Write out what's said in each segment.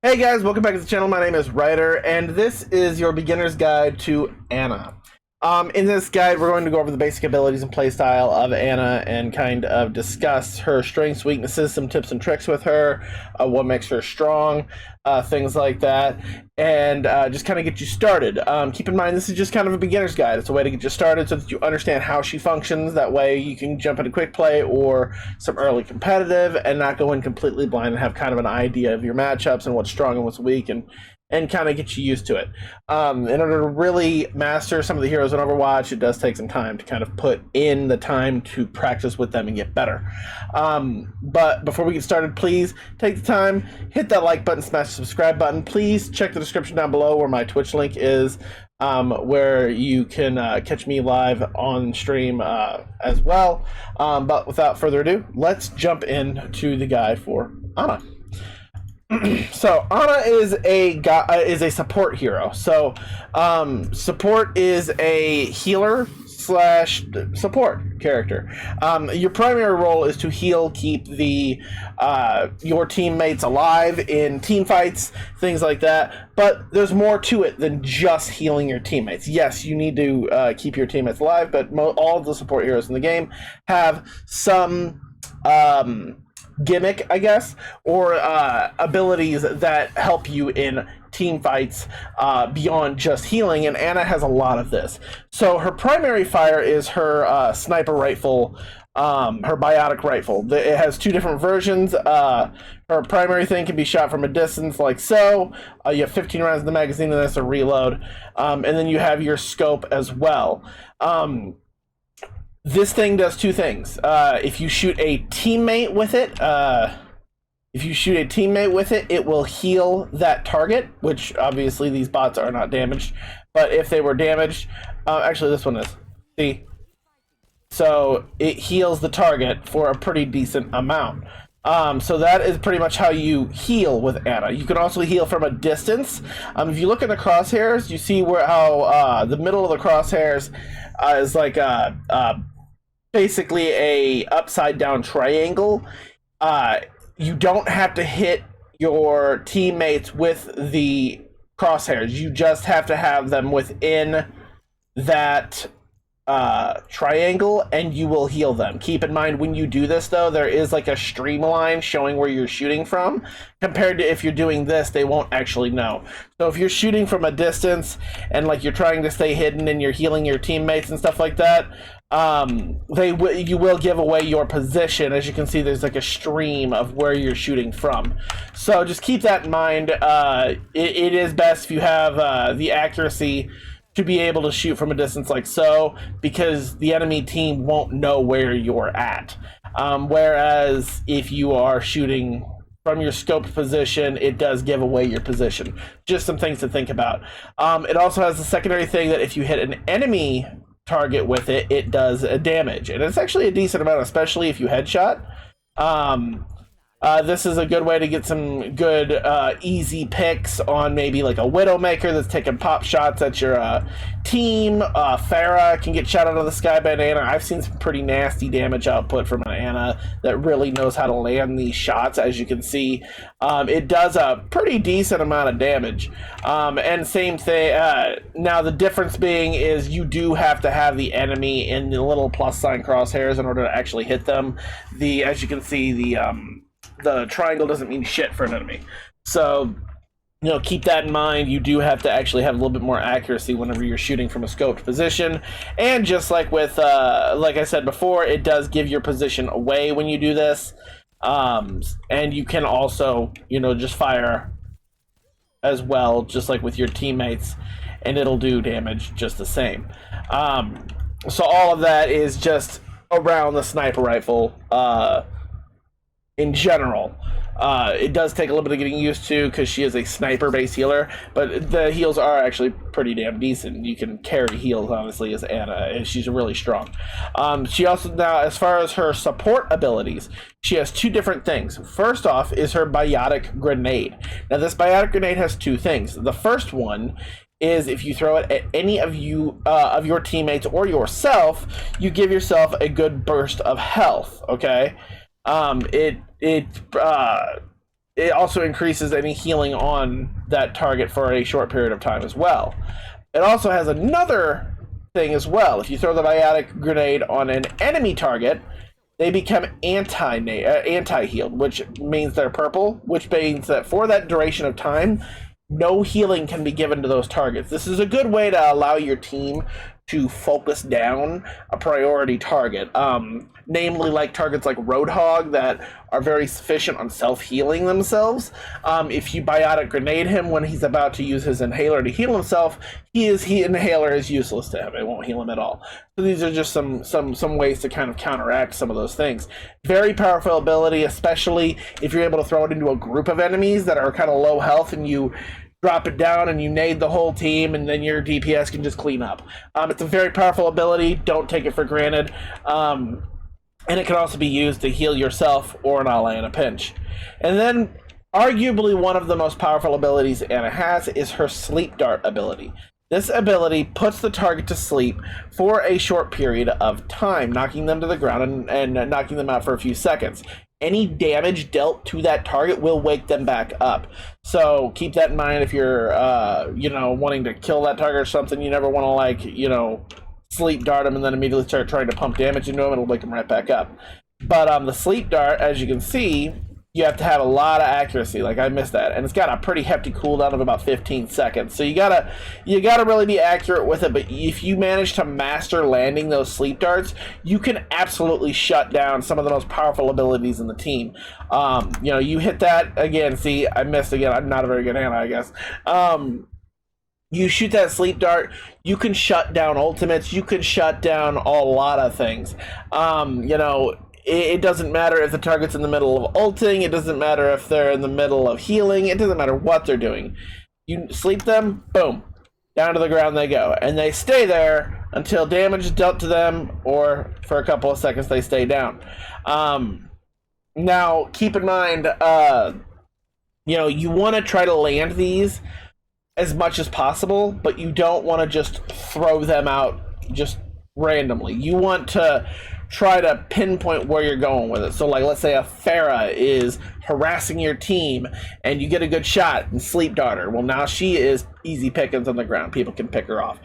Hey guys, welcome back to the channel. My name is Ryder, and this is your beginner's guide to Ana. In this guide, we're going to go over the basic abilities and playstyle of Ana and kind of discuss her strengths, weaknesses, some tips and tricks with her, what makes her strong, things like that, and just kind of get you started. Keep in mind, this is just kind of a beginner's guide. It's a way to get you started so that you understand how she functions. That way you can jump into quick play or some early competitive and not go in completely blind and have kind of an idea of your matchups and what's strong and what's weak, and kind of get you used to it. In order to really master some of the heroes in Overwatch, it does take some time to kind of put in the time to practice with them and get better. But before we get started, please take the time, hit that like button, smash the subscribe button. Please check the description down below where my Twitch link is, where you can catch me live on stream as well. But without further ado, let's jump into the guide for Ana. So Ana is a support hero. So support is a healer slash support character. Your primary role is to heal, keep the your teammates alive in team fights, things like that. But there's more to it than just healing your teammates. Yes, you need to keep your teammates alive, but all of the support heroes in the game have some gimmick, I guess, or abilities that help you in team fights beyond just healing, and Ana has a lot of this. So her primary fire is her sniper rifle, her biotic rifle. It has two different versions. Her primary thing can be shot from a distance like so. You have 15 rounds in the magazine, and that's a reload. And then you have your scope as well. This thing does two things. If you shoot a teammate with it, it will heal that target, which obviously these bots are not damaged. But if they were damaged, actually this one is. See? So it heals the target for a pretty decent amount. So that is pretty much how you heal with Ana. You can also heal from a distance. If you look at the crosshairs, you see how the middle of the crosshairs is like basically a upside down triangle. You don't have to hit your teammates with the crosshairs. You just have to have them within that triangle and you will heal them. Keep in mind, when you do this though, there is like a streamline showing where you're shooting from. Compared to if you're doing this, they won't actually know. So if you're shooting from a distance and like you're trying to stay hidden and you're healing your teammates and stuff like that, you will give away your position. As you can see, there's like a stream of where you're shooting from. So just keep that in mind. It is best if you have the accuracy to be able to shoot from a distance like so, because the enemy team won't know where you're at. Whereas if you are shooting from your scoped position, it does give away your position. Just some things to think about. It also has the secondary thing that if you hit an enemy target with it, it does a damage, and it's actually a decent amount, especially if you headshot. This is a good way to get some good easy picks on maybe like a Widowmaker that's taking pop shots at your team. Pharah can get shot out of the sky by an Ana. I've seen some pretty nasty damage output from an Ana that really knows how to land these shots. As you can see, it does a pretty decent amount of damage. And same thing, now the difference being is you do have to have the enemy in the little plus sign crosshairs in order to actually hit them. As you can see, the triangle doesn't mean shit for an enemy. So, keep that in mind. You do have to actually have a little bit more accuracy whenever you're shooting from a scoped position. And just like with, like I said before, it does give your position away when you do this. And you can also, just fire as well, just like with your teammates, and it'll do damage just the same. So all of that is just around the sniper rifle, in general. It does take a little bit of getting used to because she is a sniper base healer, but the heals are actually pretty damn decent. You can carry heals honestly as Ana, and she's really strong. She also, now as far as her support abilities, she has two different things. First off is her biotic grenade. Now this biotic grenade has two things. The first one is if you throw it at any of your teammates or yourself, you give yourself a good burst of health. Okay. it also increases any healing on that target for a short period of time as well. It also has another thing as well. If you throw the biotic grenade on an enemy target, they become anti-healed, which means they're purple, which means that for that duration of time, no healing can be given to those targets. This is a good way to allow your team to focus down a priority target, namely like targets like Roadhog that are very sufficient on self-healing themselves. If you biotic grenade him when he's about to use his inhaler to heal himself, inhaler is useless to him. It won't heal him at all. So these are just some ways to kind of counteract some of those things. Very powerful ability, especially if you're able to throw it into a group of enemies that are kind of low health and you drop it down and you nade the whole team, and then your DPS can just clean up. It's a very powerful ability. Don't take it for granted. And it can also be used to heal yourself or an ally in a pinch. And then, arguably one of the most powerful abilities Ana has is her Sleep Dart ability. This ability puts the target to sleep for a short period of time, knocking them to the ground and knocking them out for a few seconds. Any damage dealt to that target will wake them back up. So keep that in mind if you're, wanting to kill that target or something. You never want to, sleep dart them and then immediately start trying to pump damage into them. It'll wake them right back up. But the sleep dart, as you can see, you have to have a lot of accuracy. Like, I missed that, and it's got a pretty hefty cooldown of about 15 seconds. So you gotta really be accurate with it. But if you manage to master landing those sleep darts, you can absolutely shut down some of the most powerful abilities in the team. You hit that again. See, I missed again. I'm not a very good Ana, I guess. You shoot that sleep dart, you can shut down ultimates. You can shut down a lot of things. It doesn't matter if the target's in the middle of ulting. It doesn't matter if they're in the middle of healing. It doesn't matter what they're doing. You sleep them, boom, down to the ground they go. And they stay there until damage is dealt to them, or for a couple of seconds they stay down. Now, keep in mind, you want to try to land these as much as possible, but you don't want to just throw them out just randomly. You want to try to pinpoint where you're going with it. So, like, let's say a Pharah is harassing your team and you get a good shot and sleep dart her. Well, now she is easy pickings on the ground. People can pick her off.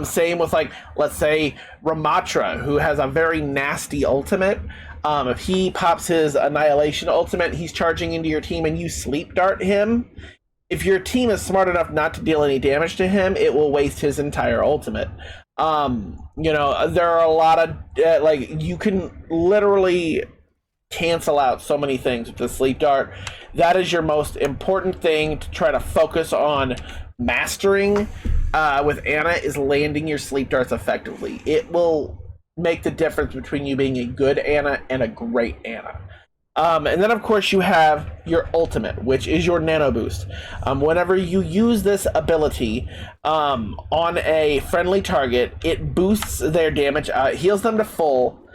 Same with, like, let's say Ramattra, who has a very nasty ultimate. If he pops his Annihilation ultimate, he's charging into your team and you sleep dart him. If your team is smart enough not to deal any damage to him, it will waste his entire ultimate. There are a lot of, you can literally cancel out so many things with the sleep dart. That is your most important thing to try to focus on mastering with Ana, is landing your sleep darts effectively. It will make the difference between you being a good Ana and a great Ana. And then, of course, you have your ultimate, which is your nano boost. Whenever you use this ability on a friendly target, it boosts their damage, heals them to full,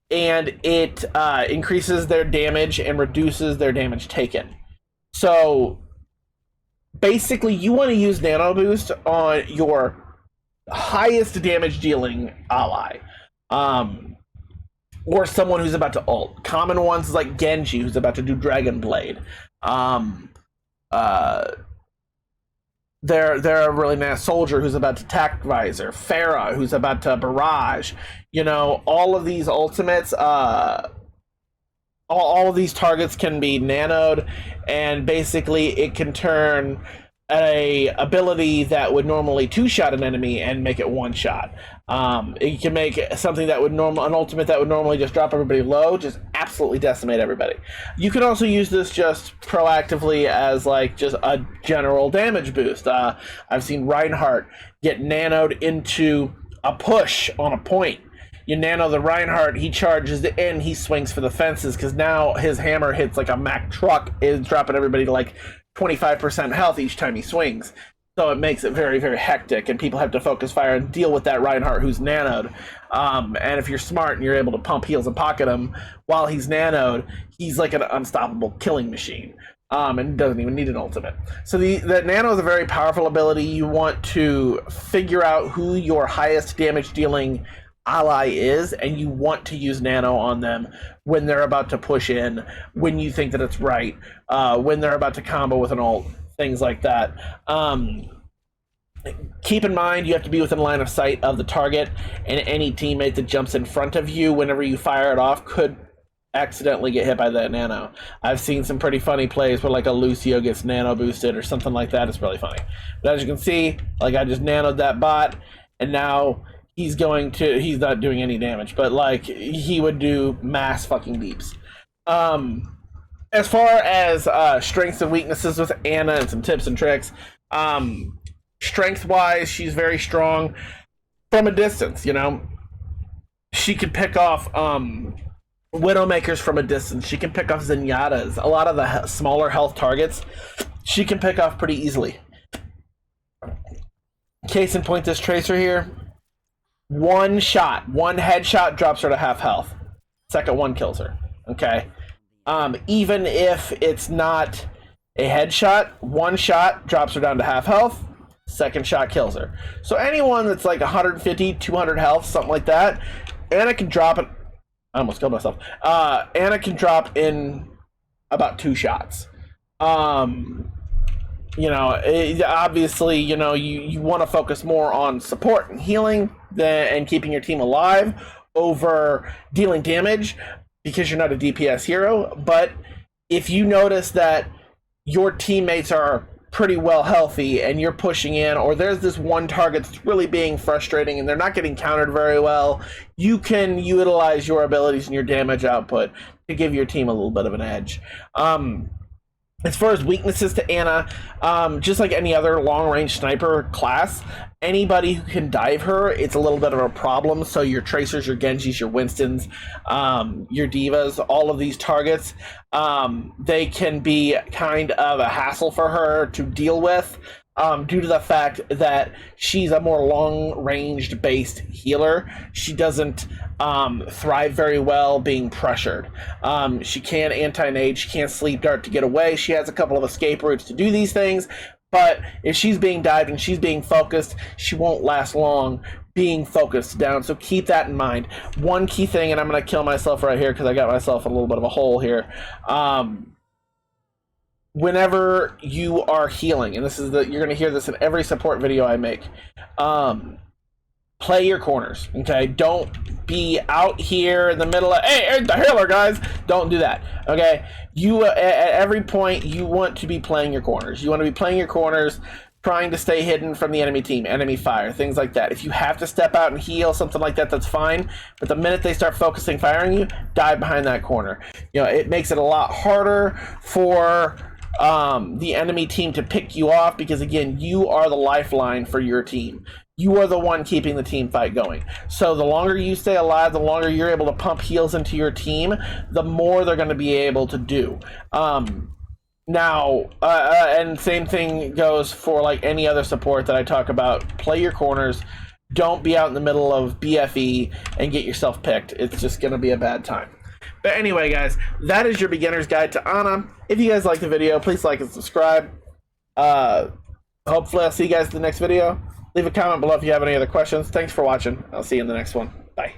and it increases their damage and reduces their damage taken. So, basically, you want to use nano boost on your highest damage dealing ally. Or someone who's about to ult. Common ones like Genji, who's about to do Dragon Blade. They're a really nice soldier who's about to Tact Visor. Pharah, who's about to Barrage. All of these ultimates, all of these targets can be nanoed, and basically it can turn a ability that would normally two-shot an enemy and make it one-shot. It can make something that would an ultimate that would normally just drop everybody low, just absolutely decimate everybody. You can also use this just proactively as just a general damage boost. I've seen Reinhardt get nanoed into a push on a point. You nano the Reinhardt, he charges in, he swings for the fences, because now his hammer hits like a Mack truck, is dropping everybody to 25% health each time he swings. So it makes it very, very hectic, and people have to focus fire and deal with that Reinhardt who's nanoed. And if you're smart and you're able to pump heals and pocket him while he's nanoed, he's like an unstoppable killing machine. And doesn't even need an ultimate. So the nano is a very powerful ability. You want to figure out who your highest damage dealing ally is, and you want to use nano on them when they're about to push in, when you think that it's right, when they're about to combo with an ult, things like that. Keep in mind you have to be within line of sight of the target, and any teammate that jumps in front of you whenever you fire it off could accidentally get hit by that nano. I've seen some pretty funny plays where like a Lucio gets nano boosted or something like that. It's really funny. But as you can see, like I just nanoed that bot, and now he's not doing any damage, but like he would do mass fucking deeps. As far as strengths and weaknesses with Ana and some tips and tricks, strength wise, she's very strong from a distance. You know, she can pick off Widowmakers from a distance. She can pick off Zenyatta's. A lot of the smaller health targets she can pick off pretty easily. Case in point, this Tracer here, one headshot drops her to half health. Second one kills her. Okay, even if it's not a headshot, one shot drops her down to half health. Second shot kills her. So anyone that's like 150, 200 health, something like that, Ana can drop it. I almost killed myself. Ana can drop in about 2 shots. You know, obviously, you know, you want to focus more on support and healing and keeping your team alive over dealing damage because you're not a DPS hero. But if you notice that your teammates are pretty well healthy and you're pushing in, or there's this one target that's really being frustrating and they're not getting countered very well, you can utilize your abilities and your damage output to give your team a little bit of an edge. As far as weaknesses to Ana, just like any other long-range sniper class, anybody who can dive her, it's a little bit of a problem. So your Tracers, your Genjis, your Winstons, your Divas, all of these targets, they can be kind of a hassle for her to deal with. Due to the fact that she's a more long-ranged based healer. She doesn't thrive very well being pressured. She can anti-nade, she can't sleep dart to get away. She has a couple of escape routes to do these things, but if she's being dived and she's being focused, she won't last long being focused down. So keep that in mind. One key thing, and I'm going to kill myself right here because I got myself in a little bit of a hole here. Whenever you are healing, and this is you're going to hear this in every support video I make, play your corners, okay? Don't be out here in the middle of, hey, the healer, guys. Don't do that, okay? You, at every point, you want to be playing your corners. You want to be playing your corners, trying to stay hidden from the enemy team, enemy fire, things like that. If you have to step out and heal, something like that, that's fine. But the minute they start focusing firing you, dive behind that corner. You know, it makes it a lot harder for the enemy team to pick you off because, again, you are the lifeline for your team. You are the one keeping the team fight going. So the longer you stay alive, the longer you're able to pump heals into your team, the more they're going to be able to do. Now, and same thing goes for like any other support that I talk about. Play your corners. Don't be out in the middle of BFE and get yourself picked. It's just going to be a bad time. But anyway, guys, that is your beginner's guide to Ana. If you guys like the video, please like and subscribe. Hopefully I'll see you guys in the next video. Leave a comment below if you have any other questions. Thanks for watching. I'll see you in the next one. Bye.